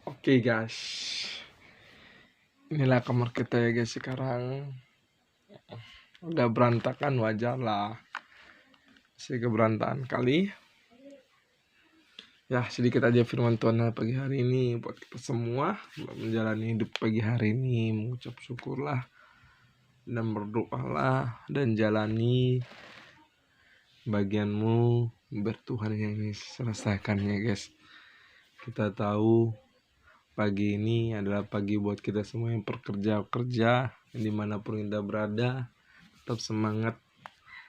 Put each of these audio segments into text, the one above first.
Oke guys, inilah kamar kita ya guys. Sekarang udah berantakan, wajar lah, masih keberantakan kali. Ya sedikit aja firman Tuhan pagi hari ini buat kita semua menjalani hidup pagi hari ini. Mengucap syukurlah dan berdoalah dan jalani bagianmu, biar Tuhan yang selesaikan ya guys. Kita tahu pagi ini adalah pagi buat kita semua yang kerja dimanapun kita berada. Tetap semangat,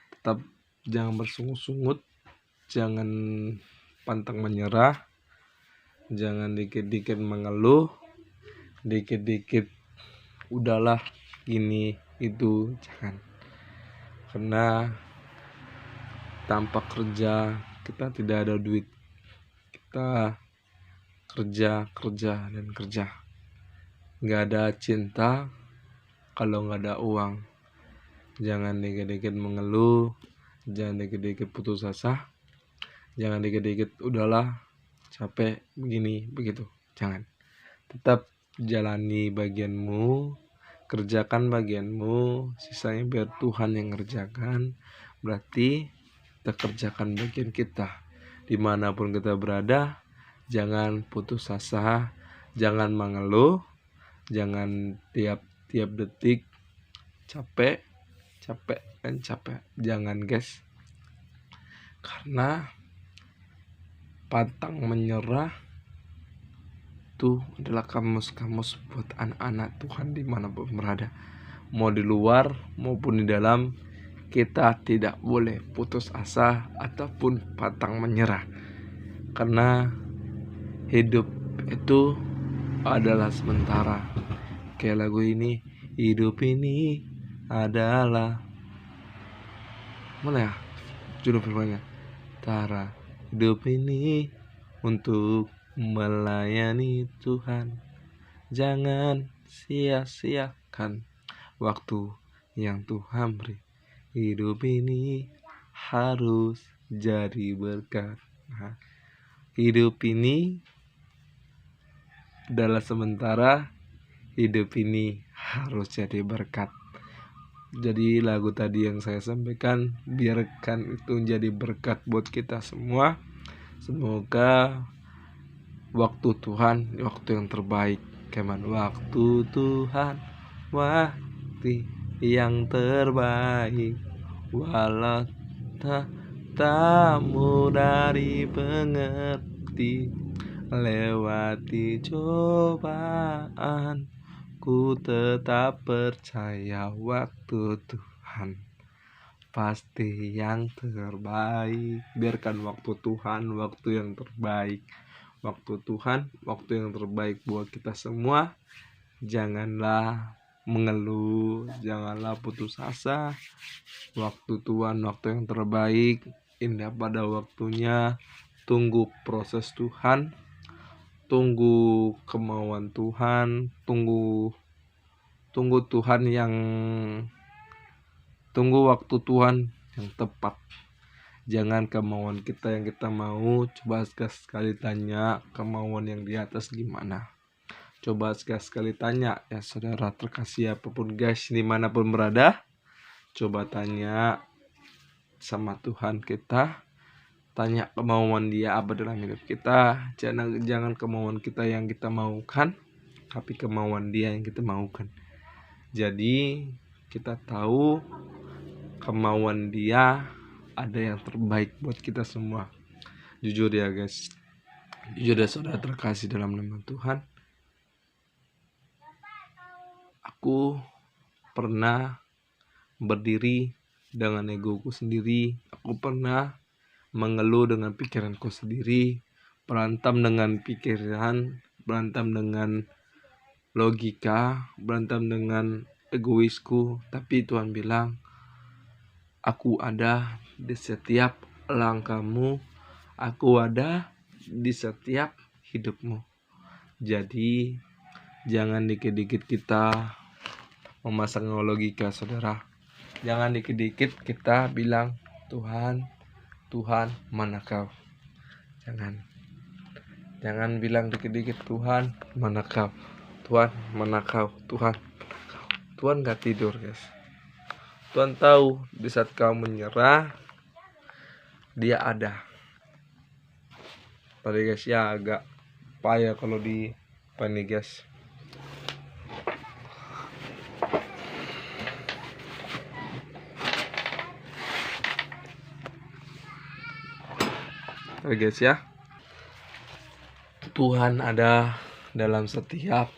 tetap jangan bersungut-sungut, jangan pantang menyerah, jangan dikit-dikit mengeluh, dikit-dikit udahlah ini itu, jangan. Karena tanpa kerja kita tidak ada duit. Kita kerja dan kerja. Nggak ada cinta kalau nggak ada uang. Jangan dikit-dikit mengeluh, jangan dikit-dikit putus asa, jangan dikit-dikit udahlah capek begini begitu. Jangan. Tetap jalani bagianmu, kerjakan bagianmu, sisanya biar Tuhan yang ngerjakan. Berarti kita kerjakan bagian kita. Dimanapun kita berada, jangan putus asa, jangan mengeluh, jangan tiap detik capek dan capek. Jangan guys, karena pantang menyerah itu adalah kamus buat anak-anak Tuhan dimanapun berada, mau di luar maupun di dalam. Kita tidak boleh putus asa ataupun pantang menyerah, karena hidup itu adalah sementara. Kayak lagu ini, hidup ini adalah, mana ya judul filmnya, Tara, hidup ini untuk melayani Tuhan. Jangan sia-siakan waktu yang Tuhan beri. Hidup ini harus jadi berkat. Hidup ini adalah sementara. Hidup ini harus jadi berkat. Jadi lagu tadi yang saya sampaikan, biarkan itu menjadi berkat buat kita semua. Semoga waktu Tuhan, waktu yang terbaik. Keman waktu Tuhan, waktu yang terbaik. Walau tak mudah dipengerti, lewati cobaan, ku tetap percaya waktu Tuhan pasti yang terbaik. Biarkan waktu Tuhan, waktu yang terbaik. Waktu Tuhan, waktu yang terbaik buat kita semua. Janganlah mengeluh, janganlah putus asa. Waktu Tuhan, waktu yang terbaik, indah pada waktunya. Tunggu proses Tuhan, tunggu kemauan Tuhan, tunggu Tuhan yang tunggu waktu Tuhan yang tepat. Jangan kemauan kita yang kita mau. Coba sekali tanya kemauan yang di atas gimana. Coba sekali tanya ya saudara terkasih apapun guys, dimanapun berada. Coba tanya sama Tuhan kita. Tanya kemauan dia apa dalam hidup kita. Jangan kemauan kita yang kita maukan, tapi kemauan dia yang kita maukan. Jadi kita tahu kemauan dia ada yang terbaik buat kita semua. Jujur ya guys, jujur ya saudara terkasih dalam nama Tuhan. Aku pernah berdiri dengan egoku sendiri. Aku pernah mengeluh dengan pikiranku sendiri, berantem dengan pikiran, berantem dengan logika, berantem dengan egoisku. Tapi Tuhan bilang, aku ada di setiap langkahmu, aku ada di setiap hidupmu. Jadi jangan dikit-dikit kita memasang logika saudara. Jangan dikit-dikit kita bilang Tuhan mana kau. Jangan. Jangan bilang dikit-dikit Tuhan mana kau, Tuhan mana kau, Tuhan. Tuhan gak tidur guys. Tuhan tahu di saat kau menyerah dia ada. Tadi guys ya agak payah kalau di apa nih guys. Oke guys ya, Tuhan ada dalam setiap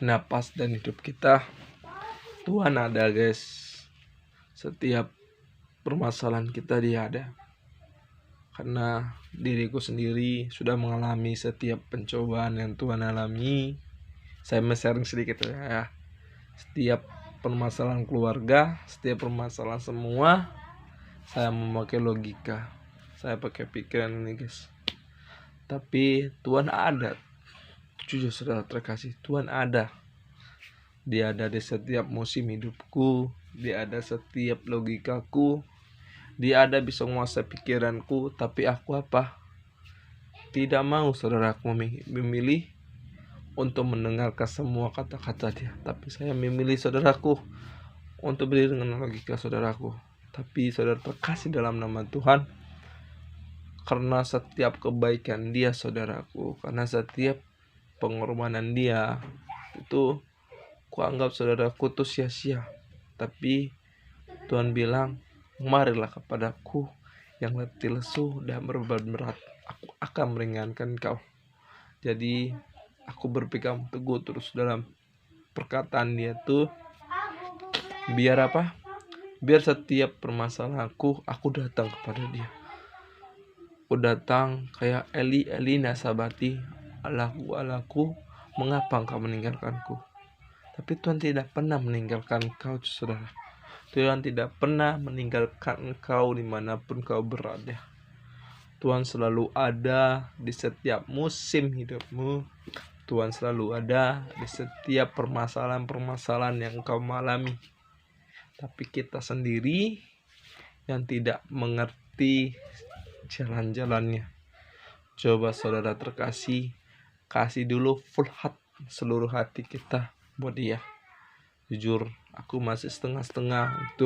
napas dan hidup kita. Tuhan ada guys, setiap permasalahan kita dia ada. Karena diriku sendiri sudah mengalami setiap pencobaan yang Tuhan alami. Saya sharing sedikit ya. Setiap permasalahan keluarga, setiap permasalahan semua, saya memakai logika, saya pakai pikiran ini guys. Tapi Tuhan ada. Jujur saudara terkasih, Tuhan ada. Dia ada di setiap musim hidupku. Dia ada setiap logikaku. Dia ada bisa menguasai pikiranku. Tapi aku apa? Tidak mau saudaraku memilih untuk mendengarkan semua kata-kata dia. Tapi saya memilih saudaraku untuk berdiri dengan logika saudaraku. Tapi saudara terkasih dalam nama Tuhan, karena setiap kebaikan dia saudaraku, karena setiap pengorbanan dia itu kuanggap saudaraku itu sia-sia. Tapi Tuhan bilang, marilah kepadaku yang letih lesu dan berbeban berat, aku akan meringankan kau. Jadi aku berpegang teguh terus dalam perkataan dia tuh. Biar apa? Biar setiap permasalahanku aku datang kepada dia. Aku datang kayak Eli nasabati, Allahku, mengapa engkau meninggalkanku? Tapi Tuhan tidak pernah meninggalkan kau saudara. Tuhan tidak pernah meninggalkan engkau dimanapun kau berada. Tuhan selalu ada di setiap musim hidupmu. Tuhan selalu ada di setiap permasalahan-permasalahan yang kau alami. Tapi kita sendiri yang tidak mengerti jalan-jalannya. Coba saudara terkasih, kasih dulu full heart, seluruh hati kita buat dia. Jujur, aku masih setengah-setengah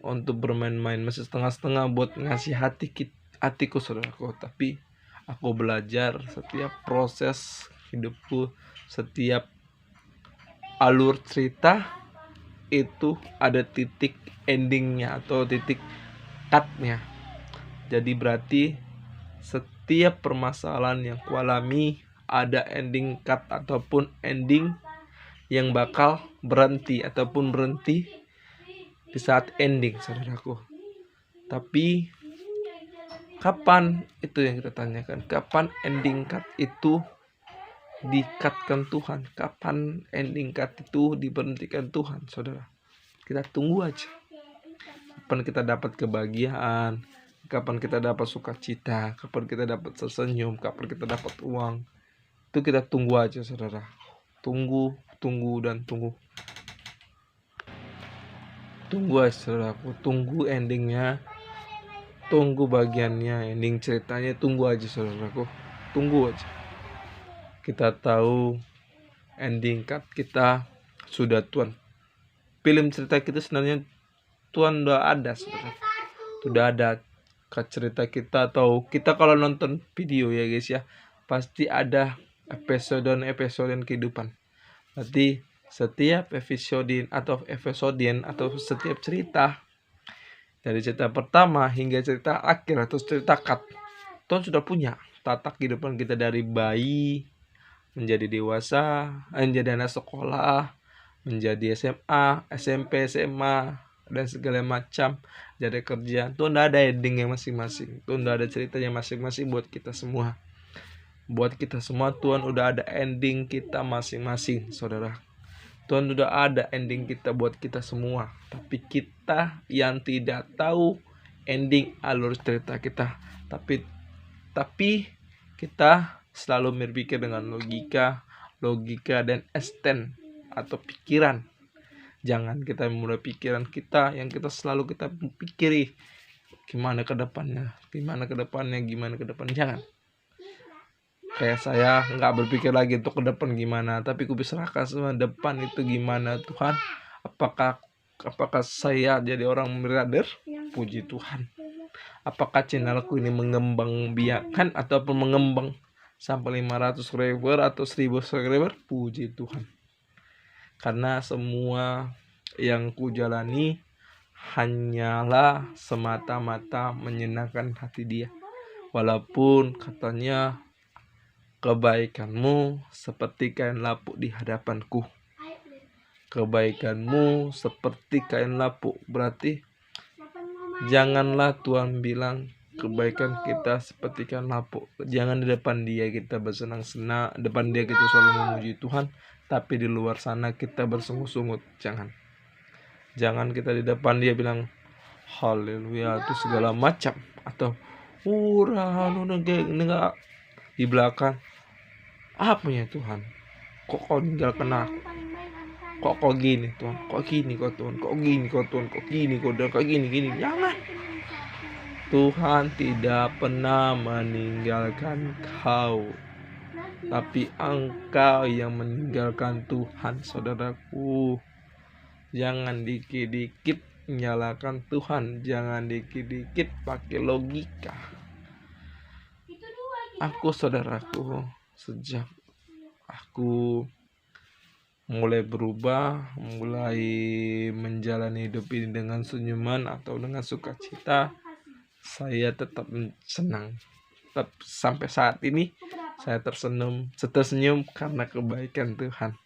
untuk bermain-main, masih setengah-setengah buat ngasih hatiku saudaraku. Tapi aku belajar setiap proses hidupku, setiap alur cerita itu ada titik endingnya atau titik cutnya. Jadi berarti setiap permasalahan yang kualami ada ending cut ataupun ending yang bakal berhenti ataupun berhenti di saat ending saudaraku. Tapi kapan itu yang kita tanyakan, kapan ending cut itu di-cutkan Tuhan, kapan ending cut itu diberhentikan Tuhan saudara. Kita tunggu aja. Kapan kita dapat kebahagiaan, kapan kita dapat sukacita, kapan kita dapat tersenyum, kapan kita dapat uang, itu kita tunggu aja saudara. Tunggu dan tunggu aja saudaraku. Tunggu endingnya, tunggu bagiannya, ending ceritanya, tunggu aja saudaraku. Tunggu aja. Kita tahu ending cut kita sudah Tuhan. Film cerita kita sebenarnya Tuhan udah ada saudara. Sudah ada cut cerita kita, atau kita kalau nonton video ya guys ya, pasti ada episode kehidupan. Berarti setiap episode atau setiap cerita, dari cerita pertama hingga cerita akhir atau cerita cut, Tuhan sudah punya tata kehidupan kita dari bayi menjadi dewasa, menjadi anak sekolah, menjadi SMA, SMP, SMA, dan segala macam, jadi kerja. Tuhan ada endingnya masing-masing. Tuhan udah ada ceritanya masing-masing buat kita semua. Buat kita semua Tuhan udah ada ending kita masing-masing saudara. Tuhan udah ada ending kita buat kita semua. Tapi kita yang tidak tahu ending alur cerita kita. Tapi kita selalu berpikir dengan logika dan insting atau pikiran. Jangan kita memulai pikiran kita yang kita selalu kita pikiri gimana ke depannya. Jangan. Kayak saya nggak berpikir lagi untuk ke depan gimana, tapi ku serahkan semua depan itu gimana Tuhan. Apakah saya jadi orang miliarder? Puji Tuhan. Apakah channelku ini mengembang biakan ataupun mengembang sampai 500 subscriber atau 1000 subscriber? Puji Tuhan. Karena semua yang ku jalani hanyalah semata-mata menyenangkan hati Dia. Walaupun katanya kebaikanmu seperti kain lapuk di hadapanku. Kebaikanmu seperti kain lapuk. Berarti janganlah Tuhan bilang kebaikan kita seperti kain lapuk. Jangan di depan Dia kita bersenang-senang, depan Dia kita selalu memuji Tuhan, tapi di luar sana kita bersungut-sungut. Jangan kita di depan Dia bilang haleluya itu segala macam, atau enggak di belakang. Apa ya Tuhan? Kok kau tinggalkan aku? Kok gini Tuhan? Kok gini kok Tuhan? Kok gini kok Tuhan? Kok gini kok Tuhan? Kok gini? Jangan. Tuhan tidak pernah meninggalkan kau, tapi engkau yang meninggalkan Tuhan, saudaraku. Jangan dikit-dikit menyalahkan Tuhan. Jangan dikit-dikit pakai logika. Aku, saudaraku, sejak aku mulai berubah, mulai menjalani hidup ini dengan senyuman atau dengan sukacita, saya tetap senang. Tetap sampai saat ini saya tersenyum karena kebaikan Tuhan.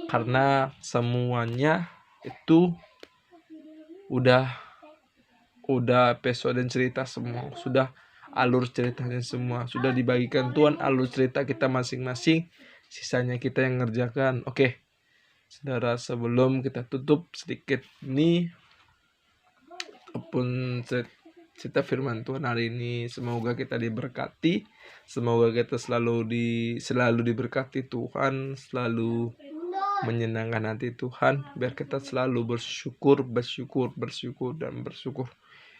Karena semuanya itu udah episode dan cerita semua, sudah alur ceritanya semua sudah dibagikan Tuhan, alur cerita kita masing-masing, sisanya kita yang ngerjakan. Oke, saudara, sebelum kita tutup sedikit ini pun cerita firman Tuhan hari ini, semoga kita diberkati, semoga kita selalu diberkati Tuhan, selalu menyenangkan hati Tuhan, biar kita selalu bersyukur.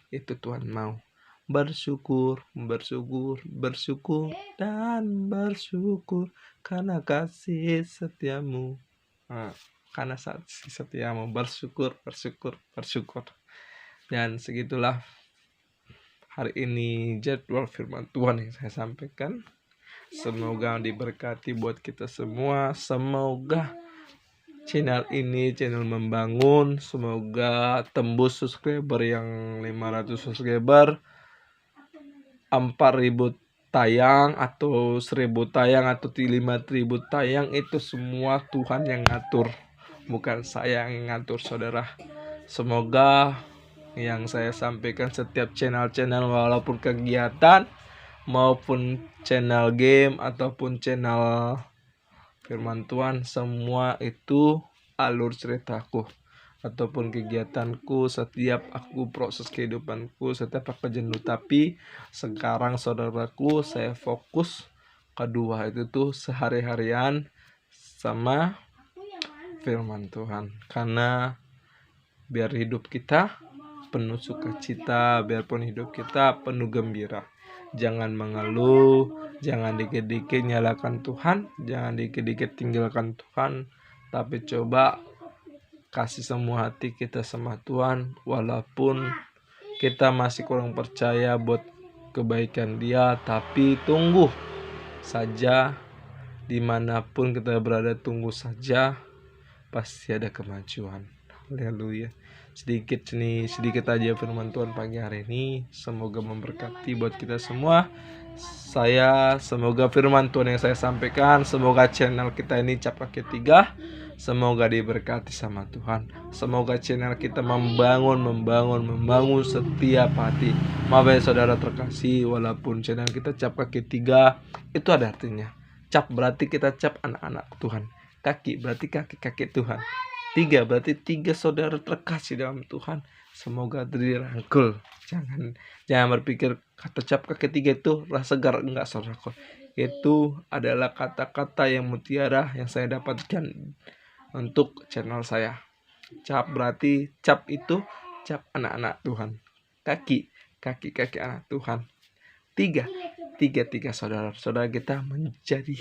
Itu Tuhan mau. Bersyukur dan bersyukur karena kasih setiamu. Karena kasih setiamu, bersyukur. Dan segitulah hari ini jadwal firman Tuhan yang saya sampaikan. Semoga diberkati buat kita semua. Semoga channel ini channel membangun. Semoga tembus subscriber yang 500 subscriber, 4.000 tayang atau 1.000 tayang atau 5.000 tayang, itu semua Tuhan yang ngatur, bukan saya yang ngatur, saudara. Semoga yang saya sampaikan setiap channel walaupun kegiatan maupun channel game ataupun channel firman Tuhan, semua itu alur ceritaku ataupun kegiatanku, setiap aku proses kehidupanku, setiap aku jenuh. Tapi sekarang, saudaraku, saya fokus kedua itu tuh sehari-harian sama firman Tuhan, karena biar hidup kita penuh sukacita, biarpun hidup kita penuh gembira. Jangan mengeluh, jangan dikit-dikit nyalakan Tuhan, jangan dikit-dikit tinggalkan Tuhan, tapi coba kasih semua hati kita sama Tuhan. Walaupun kita masih kurang percaya buat kebaikan Dia, tapi tunggu saja, dimanapun kita berada, tunggu saja, pasti ada kemajuan. Haleluya. Sedikit aja firman Tuhan pagi hari ini. Semoga memberkati buat kita semua. Semoga firman Tuhan yang saya sampaikan, semoga channel kita ini cap kaki 3, semoga diberkati sama Tuhan. Semoga channel kita membangun setiap hati. Maaf ya saudara terkasih, walaupun channel kita cap kaki 3, itu ada artinya. Cap berarti kita cap anak-anak Tuhan. Kaki berarti kaki-kaki Tuhan. 3 berarti 3 saudara terkasih dalam Tuhan. Semoga dirangkul. Jangan berpikir kata cap kaki 3 itu rasa segar, enggak, saudaraku. Itu adalah kata-kata yang mutiara yang saya dapatkan untuk channel saya. Cap berarti cap itu cap anak-anak Tuhan. Kaki anak Tuhan. 3 tiga saudara-saudara kita menjadi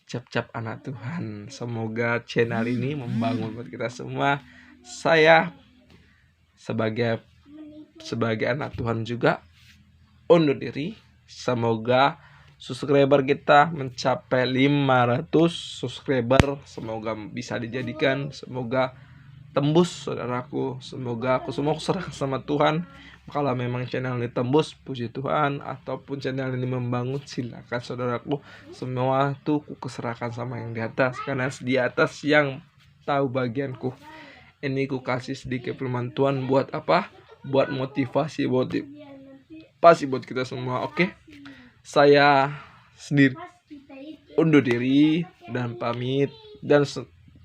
cap-cap anak Tuhan. Semoga channel ini membangun buat kita semua. Saya sebagai anak Tuhan juga undur diri. Semoga subscriber kita mencapai 500 subscriber. Semoga bisa dijadikan, semoga tembus saudaraku. Semoga aku semua serahkan sama Tuhan. Kalau memang channel ini tembus, puji Tuhan. Ataupun channel ini membangun, silakan saudaraku. Semua tuh ku serahkan sama yang di atas, karena di atas yang tahu bagianku. Ini ku kasih sedikit firman Tuhan buat apa? Buat motivasi, buat kita semua. Oke, saya sendiri undur diri dan pamit. Dan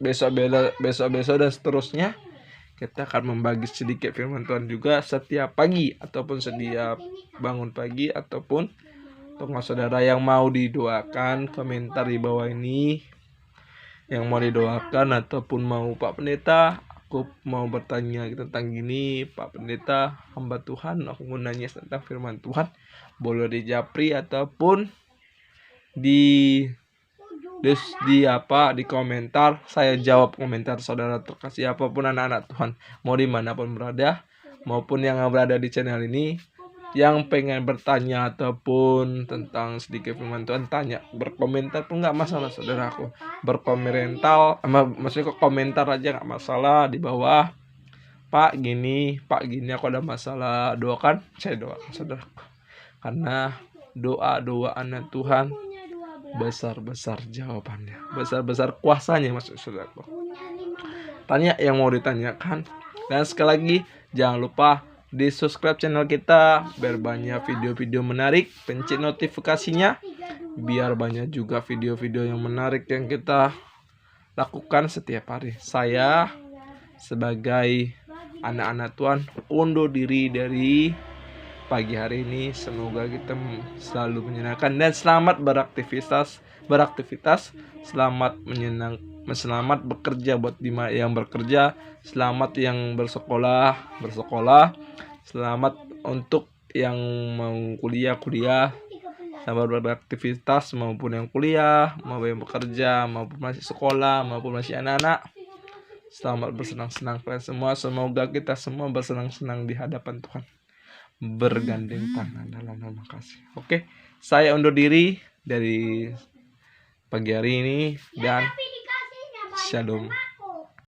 besok dan seterusnya kita akan membagi sedikit firman Tuhan juga setiap pagi, ataupun setiap bangun pagi, ataupun untuk saudara yang mau didoakan, komentar di bawah ini yang mau didoakan, ataupun mau Pak Pendeta, aku mau bertanya tentang gini, Pak Pendeta, hamba Tuhan, aku mau nanya tentang firman Tuhan, boleh di japri ataupun di komentar. Saya jawab komentar saudara terkasih, apapun anak-anak Tuhan, mau dimanapun berada, maupun yang berada di channel ini, yang pengen bertanya ataupun tentang sedikit firman Tuhan, tanya, berkomentar pun nggak masalah saudaraku. Maksudnya komentar aja nggak masalah di bawah. Pak gini aku ada masalah, doakan, saya doakan saudaraku. Karena doa anak Tuhan besar jawabannya, besar kuasanya, maksud saudaraku. Tanya yang mau ditanyakan. Dan sekali lagi, jangan lupa di subscribe channel kita biar banyak video-video menarik, pencet notifikasinya biar banyak juga video-video yang menarik yang kita lakukan setiap hari. Saya sebagai anak-anak Tuhan undur diri dari pagi hari ini. Semoga kita selalu menyenangkan dan selamat beraktivitas, selamat bekerja buat yang bekerja, selamat yang bersekolah, selamat untuk yang mau kuliah, selamat beraktivitas, maupun yang kuliah, maupun yang bekerja, maupun masih sekolah, maupun masih anak-anak. Selamat bersenang-senang kalian semua. Semoga kita semua bersenang-senang di hadapan Tuhan, bergandeng tangan dalam nama kasih. Oke, saya undur diri dari pagi hari ini dan shalom.